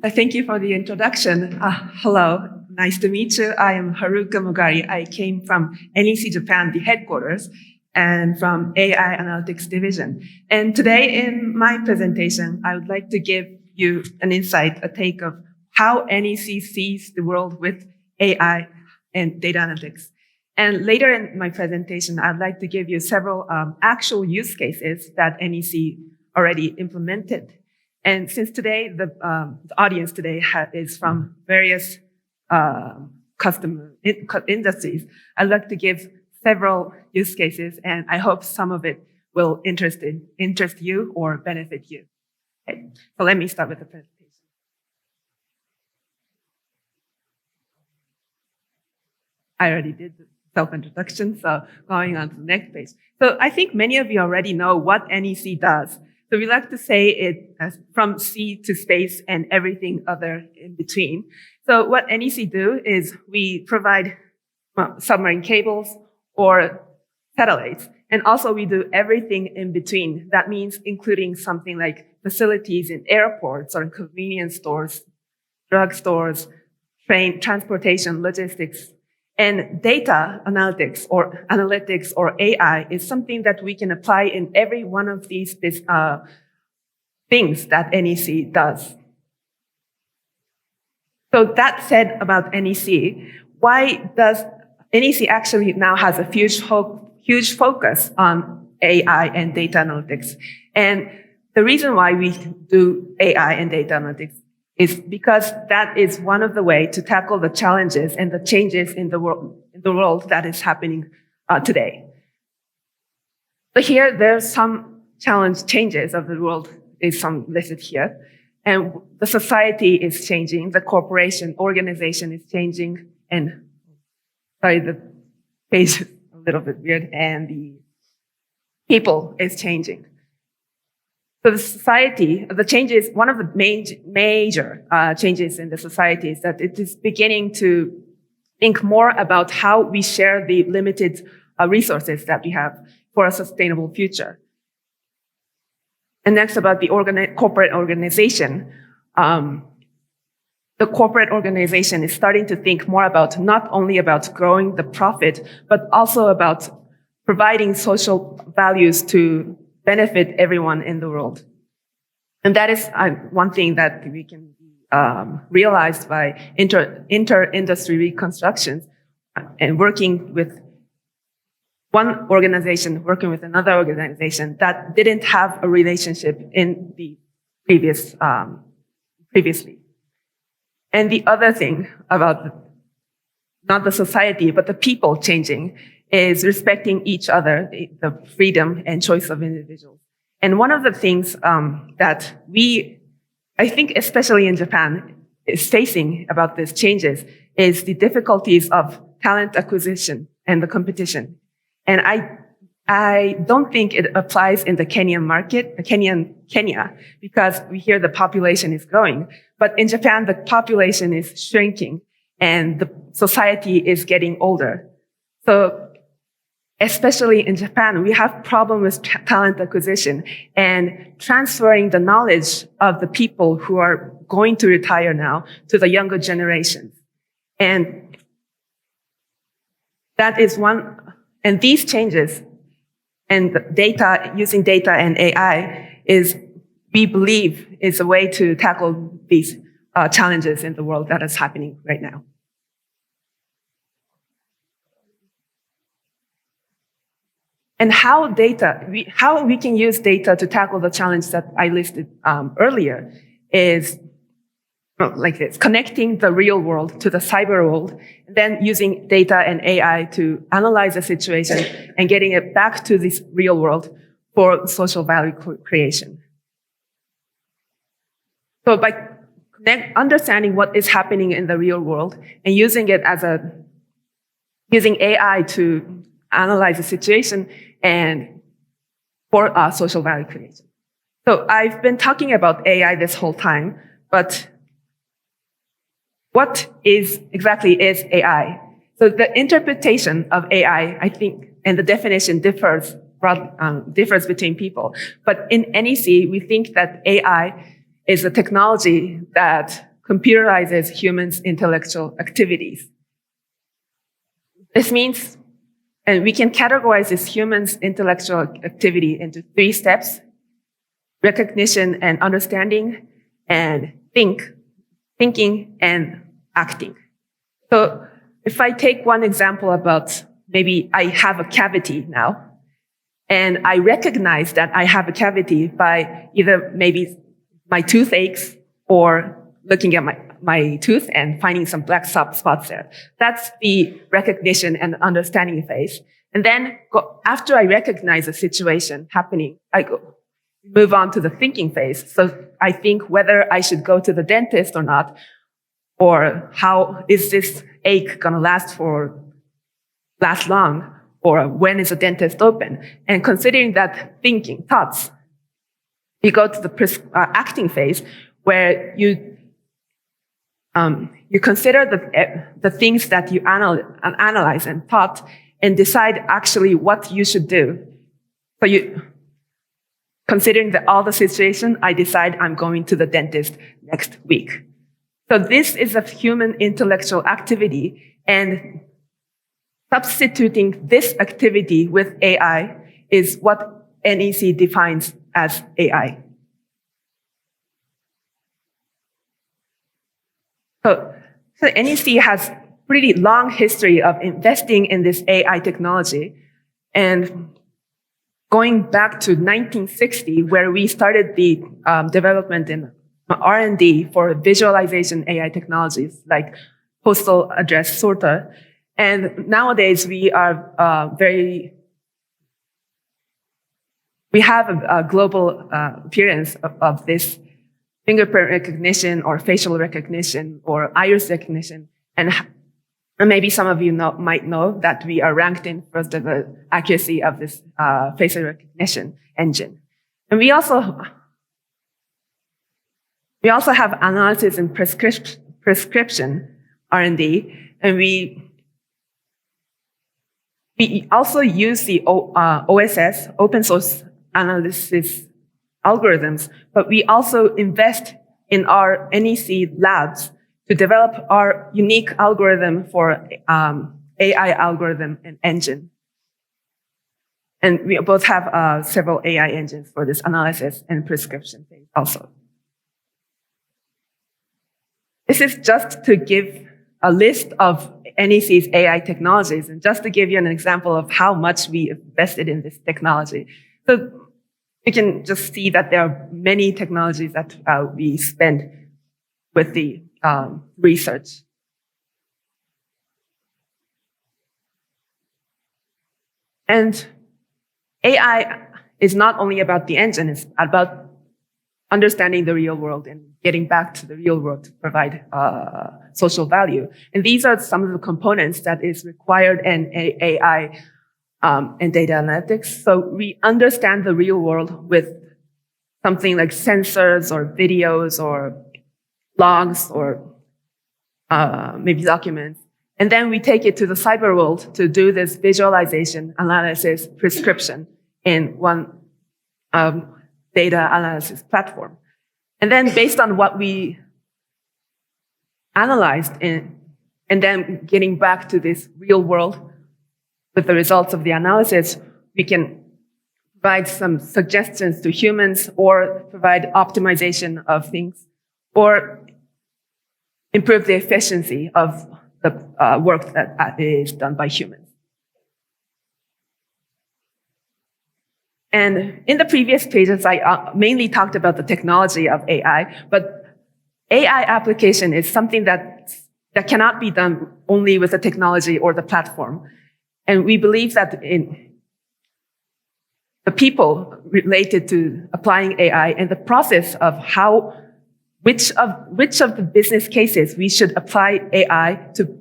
Thank you for the introduction. Hello, nice to meet you. I am Haruka Mogari. I came from NEC Japan, the headquarters, and from AI Analytics Division. And today in my presentation, I would like to give you an insight, a take of how NEC sees the world with AI and data analytics. And later in my presentation, I'd like to give you several actual use cases that NEC already implemented. And since today, the audience today is from various customer industries, I'd like to give several use cases, and I hope some of it will interest you or benefit you. Okay. So let me start with the presentation. I already did the self-introduction, so going on to the next page. So I think many of you already know what NEC does. So we like to say it as from sea to space and everything other in between. So what NEC do is we provide submarine cables or satellites. And also we do everything in between. That means including something like facilities in airports or convenience stores, drug stores, train, transportation, logistics. And data analytics or AI is something that we can apply in every one of these things that NEC does. So that said about NEC, why does NEC actually now has a huge focus on AI and data analytics? And the reason why we do AI and data analytics is because that is one of the ways to tackle the challenges and the changes in the world that is happening today. But here, there's some changes of the world is some listed here. And the society is changing, the corporation, organization is changing, and sorry, the page is a little bit weird, and the people is changing. So the society, the changes, one of the major changes in the society is that it is beginning to think more about how we share the limited resources that we have for a sustainable future. And next about the corporate organization. The corporate organization is starting to think more about not only about growing the profit, but also about providing social values to benefit everyone in the world. And that is one thing that we can realize by inter-industry reconstructions and working with one organization, working with another organization that didn't have a relationship in the previously. And the other thing about not the society, but the people changing is respecting each other, the freedom and choice of individuals. And one of the things that I think especially in Japan, is facing about these changes is the difficulties of talent acquisition and the competition. And I don't think it applies in the Kenyan market, Kenya, because we hear the population is growing. But in Japan, the population is shrinking and the society is getting older. So especially in Japan, we have problem with talent acquisition and transferring the knowledge of the people who are going to retire now to the younger generations. And that is and these changes and using data and AI we believe is a way to tackle these challenges in the world that is happening right now. And how we can use data to tackle the challenge that I listed earlier is like this: connecting the real world to the cyber world, and then using data and AI to analyze the situation and getting it back to this real world for social value creation. So by understanding what is happening in the real world and using AI to analyze the situation and for social value creation. So I've been talking about AI this whole time, but what exactly is AI? So the interpretation of AI, I think, and the definition differs between people. But in NEC, we think that AI is a technology that computerizes humans' intellectual activities. This means, and we can categorize this humans' intellectual activity into 3 steps: recognition and understanding, and thinking and acting. So if I take one example about maybe I have a cavity now, and I recognize that I have a cavity by either maybe my toothaches or looking at my tooth and finding some black spots there. That's the recognition and understanding phase. And then after I recognize a situation happening, I move on to the thinking phase. So I think whether I should go to the dentist or not, or how is this ache going to last long, or when is a dentist open? And considering that thinking, thoughts, you go to the acting phase, where you consider the things that you analyze and thought, and decide actually what you should do. So considering all the situation, I decide I'm going to the dentist next week. So this is a human intellectual activity, and substituting this activity with AI is what NEC defines as AI. So NEC has pretty long history of investing in this AI technology, and going back to 1960, where we started the development in R&D for visualization AI technologies like postal address sorter. And nowadays we are we have a global appearance of this fingerprint recognition or facial recognition or iris recognition. And maybe some of you might know that we are ranked in first of the accuracy of this facial recognition engine. And we also have analysis and prescription R&D, and we also use the OSS, open source analysis algorithms, but we also invest in our NEC labs to develop our unique algorithm for AI algorithm and engine. And we both have several AI engines for this analysis and prescription phase also. This is just to give a list of NEC's AI technologies, and just to give you an example of how much we invested in this technology. So you can just see that there are many technologies that we spend with the research. And AI is not only about the engine, it's about understanding the real world and getting back to the real world to provide social value. And these are some of the components that is required in AI and data analytics. So we understand the real world with something like sensors or videos or logs or maybe documents. And then we take it to the cyber world to do this visualization, analysis, prescription in one data analysis platform. And then based on what we analyzed and then getting back to this real world with the results of the analysis, we can provide some suggestions to humans or provide optimization of things or improve the efficiency of the work that is done by humans. And in the previous pages, I mainly talked about the technology of AI, but AI application is something that cannot be done only with the technology or the platform. And we believe that in the people related to applying AI and the process of which of the business cases we should apply AI to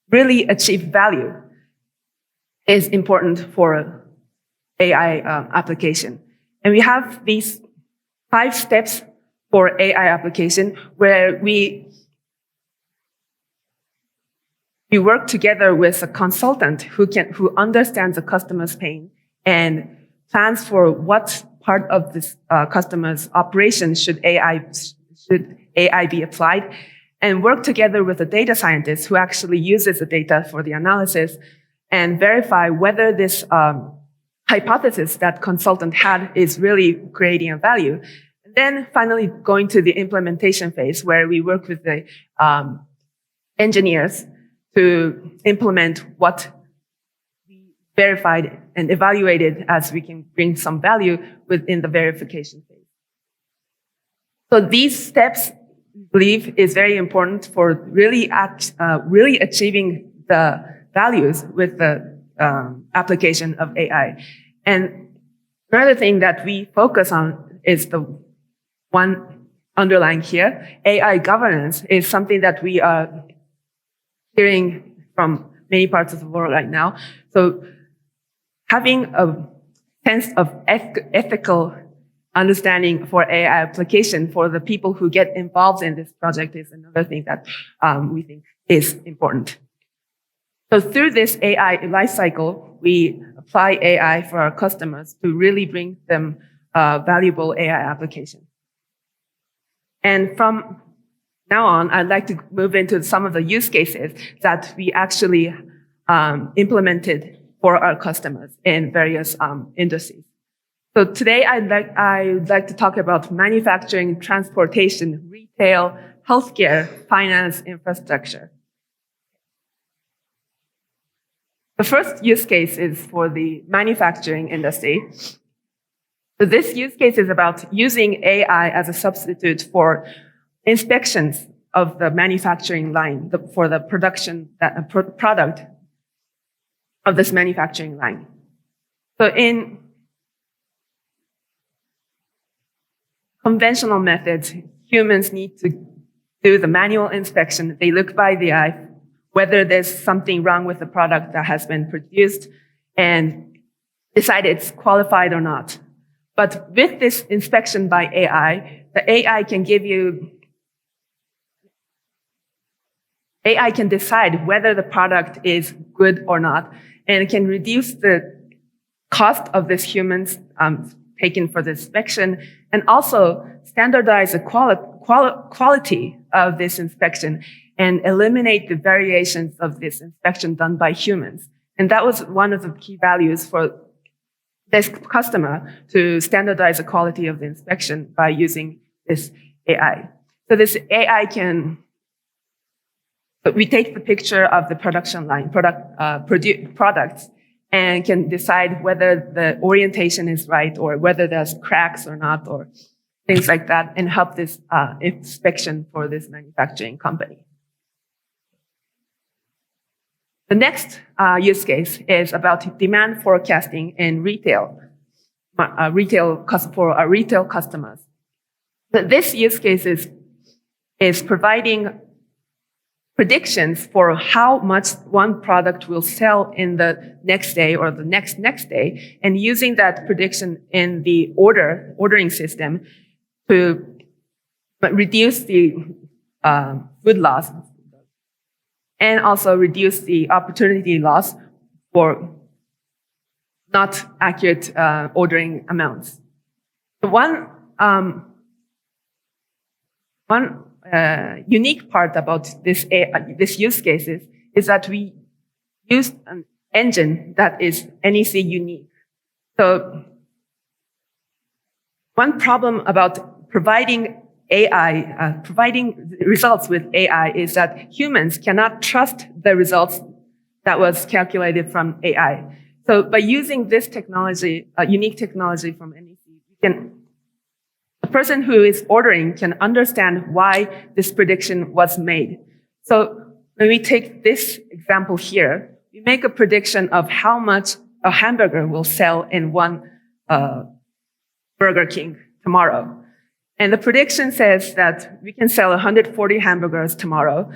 really achieve value is important for AI application. And we have these 5 steps for AI application where we work together with a consultant who understands the customer's pain and plans for what part of this customer's operation should AI be applied. and work together with the data scientist who actually uses the data for the analysis and verify whether this hypothesis that consultant had is really creating a value. And then finally going to the implementation phase where we work with the engineers to implement what we verified and evaluated as we can bring some value within the verification phase. So these steps, I believe, is very important for really achieving the values with the application of AI. And another thing that we focus on is the one underlying here. AI governance is something that we are hearing from many parts of the world right now. So having a sense of ethical understanding for AI application for the people who get involved in this project is another thing that we think is important. So through this AI lifecycle, we apply AI for our customers to really bring them valuable AI applications. And from now on, I'd like to move into some of the use cases that we actually implemented for our customers in various industries. So today, I'd like to talk about manufacturing, transportation, retail, healthcare, finance, infrastructure. The first use case is for the manufacturing industry. So this use case is about using AI as a substitute for inspections of the manufacturing line for the production product of this manufacturing line. So in conventional methods, humans need to do the manual inspection. They look by the eye whether there's something wrong with the product that has been produced and decide it's qualified or not. But with this inspection by AI, the AI can decide whether the product is good or not, and it can reduce the cost of this humans taken for the inspection, and also standardize the quality of this inspection and eliminate the variations of this inspection done by humans. And that was one of the key values for this customer, to standardize the quality of the inspection by using this AI. So this AI we take the picture of the production line, products, and can decide whether the orientation is right or whether there's cracks or not or things like that, and help this inspection for this manufacturing company. The next use case is about demand forecasting in retail for our retail customers. This use case is providing predictions for how much one product will sell in the next day or the next day, and using that prediction in the ordering system to reduce the food loss and also reduce the opportunity loss for not accurate ordering amounts. One unique part about this use cases is that we used an engine that is NEC unique. So one problem about providing AI, providing results with AI is that humans cannot trust the results that was calculated from AI. So by using this technology, unique technology from NEC, the person who is ordering can understand why this prediction was made. So when we take this example here, we make a prediction of how much a hamburger will sell in one Burger King tomorrow. And the prediction says that we can sell 140 hamburgers tomorrow,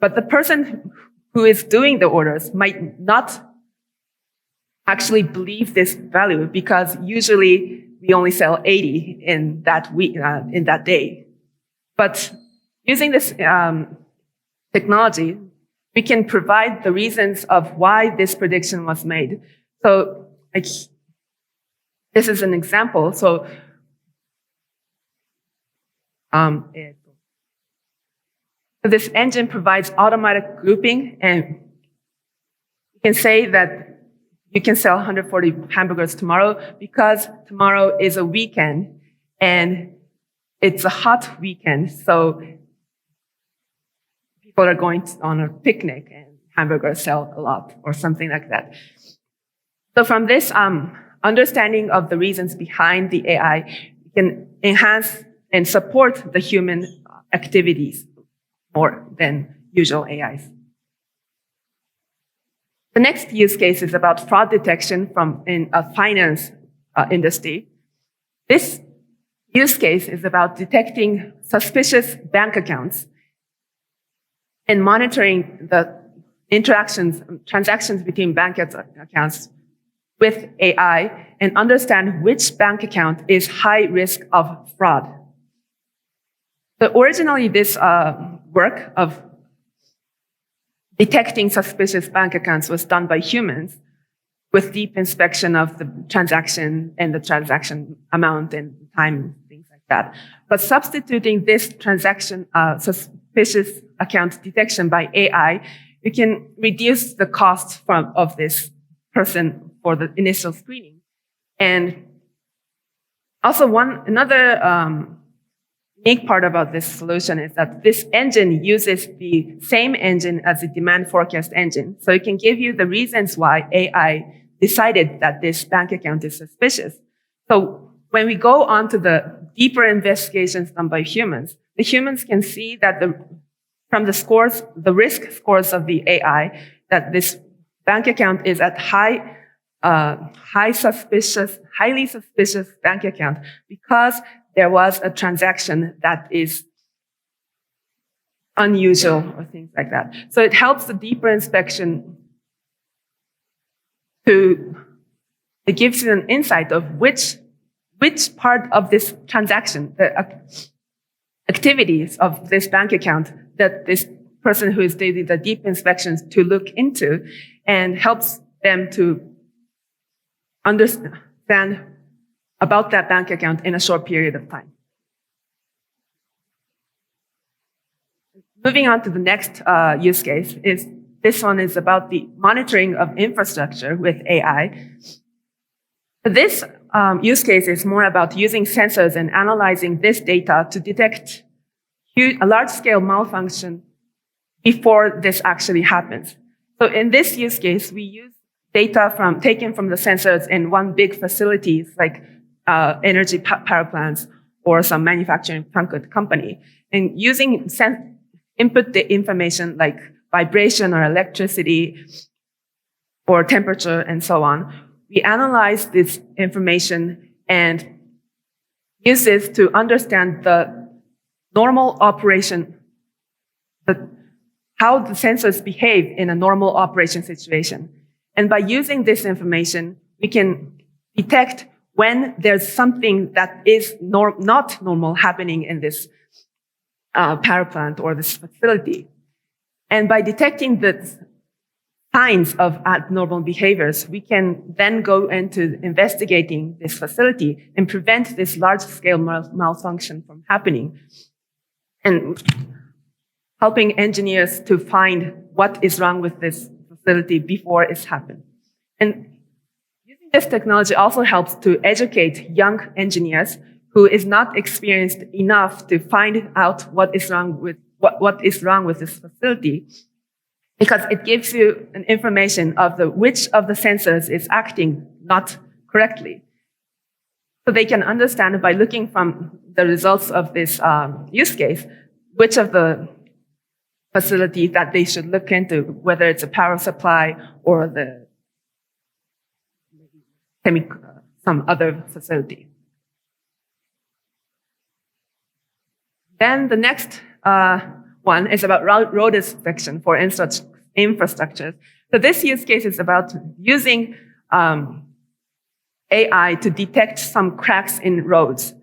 but the person who is doing the orders might not actually believe this value, because usually we only sell 80 in that week, in that day. But using this technology, we can provide the reasons of why this prediction was made. So this is an example. So So this engine provides automatic grouping, and you can say that you can sell 140 hamburgers tomorrow because tomorrow is a weekend and it's a hot weekend. So people are going on a picnic and hamburgers sell a lot or something like that. So from this understanding of the reasons behind the AI, you can enhance and support the human activities more than usual AIs. The next use case is about fraud detection in a finance industry. This use case is about detecting suspicious bank accounts and monitoring the transactions between bank accounts with AI and understand which bank account is high risk of fraud. So originally, this work of detecting suspicious bank accounts was done by humans with deep inspection of the transaction and the transaction amount and time, things like that. But substituting this suspicious account detection by AI, you can reduce the cost of this person for the initial screening. And also another unique part about this solution is that this engine uses the same engine as the demand forecast engine. So it can give you the reasons why AI decided that this bank account is suspicious. So when we go on to the deeper investigations done by humans, the humans can see that from the scores, the risk scores of the AI, that this bank account is at highly suspicious bank account because there was a transaction that is unusual or things like that. So it helps the deeper inspection it gives you an insight of which part of this transaction, the activities of this bank account that this person who is doing the deep inspections to look into, and helps them to understand about that bank account in a short period of time. Moving on to the next use case this one is about the monitoring of infrastructure with AI. This use case is more about using sensors and analyzing this data to detect a large-scale malfunction before this actually happens. So in this use case, we use data taken from the sensors in one big facilities like energy power plants or some manufacturing company, and using input the information like vibration or electricity or temperature and so on. We analyze this information and use this to understand the normal operation, how the sensors behave in a normal operation situation. And by using this information, we can detect when there's something that is not normal happening in this power plant or this facility. And by detecting the signs of abnormal behaviors, we can then go into investigating this facility and prevent this large-scale malfunction from happening, and helping engineers to find what is wrong with this facility before it's happened. And using this technology also helps to educate young engineers who is not experienced enough to find out what is wrong with this facility, because it gives you an information of which of the sensors is acting not correctly. So they can understand by looking from the results of this use case, which of the facilities that they should look into, whether it's a power supply or some other facility. Then the next one is about road inspection for infrastructure. So this use case is about using AI to detect some cracks in roads.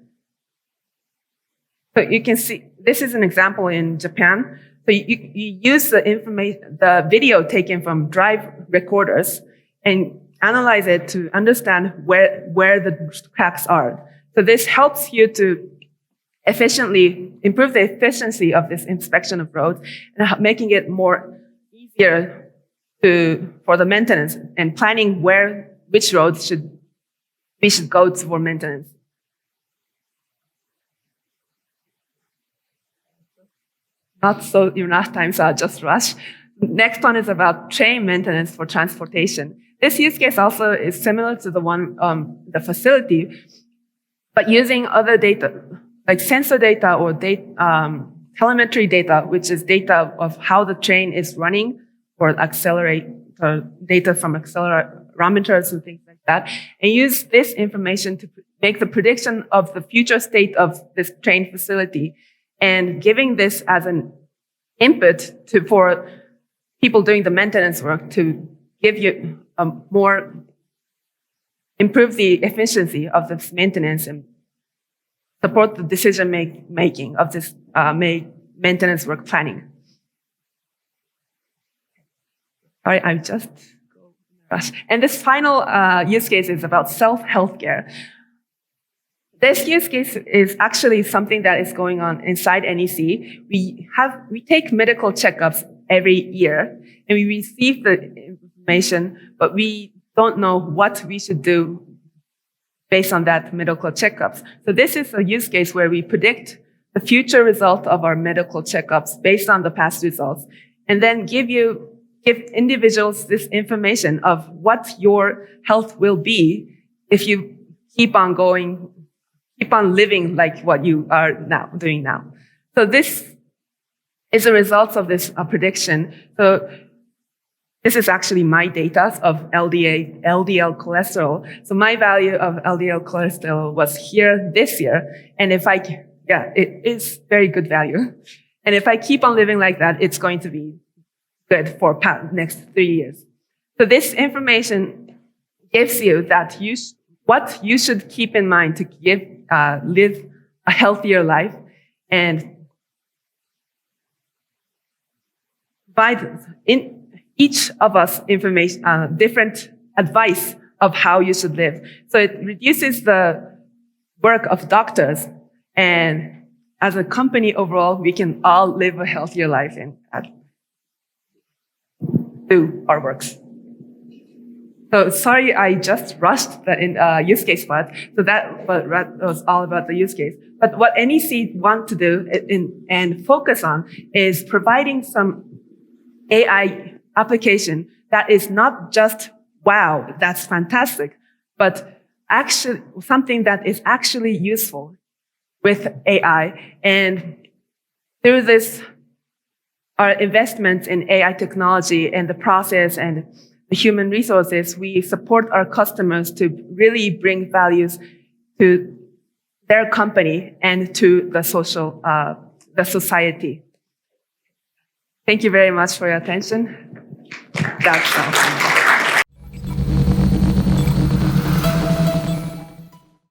So you can see, this is an example in Japan. So you use the video taken from drive recorders and analyze it to understand where the cracks are. So this helps you to improve the efficiency of this inspection of roads, and making it more easier for the maintenance and planning which roads we should go for maintenance. Not so enough time, so I'll just rush. Next one is about train maintenance for transportation. This use case also is similar to the one, the facility, but using other data, like sensor data or telemetry data, which is data of how the train is running, or data from accelerometers and things like that, and use this information to make the prediction of the future state of this train facility, and giving this as an input for people doing the maintenance work to give you improve the efficiency of this maintenance and support the decision making of this maintenance work planning. All right, I'm just go rush. And this final use case is about self-healthcare. This use case is actually something that is going on inside NEC. We take medical checkups every year, and we receive the information, but we don't know what we should do based on that medical checkups. So this is a use case where we predict the future result of our medical checkups based on the past results, and then give individuals this information of what your health will be if you keep on living like what you are doing now. So this is a result of this prediction. So this is actually my data of LDL cholesterol. So my value of LDL cholesterol was here this year. And it is very good value. And if I keep on living like that, it's going to be good for next 3 years. So this information gives you what you should keep in mind to live a healthier life, and provide in each of us information, different advice of how you should live. So it reduces the work of doctors, and as a company overall, we can all live a healthier life and do our works. So sorry, I just rushed the use case part. So that was all about the use case. But what NEC want to do and focus on is providing some AI application that is not just, wow, that's fantastic, but actually something that is actually useful with AI. And through this, our investments in AI technology and the process and the human resources, we support our customers to really bring values to their company and to the society. Thank you very much for your attention. That's all.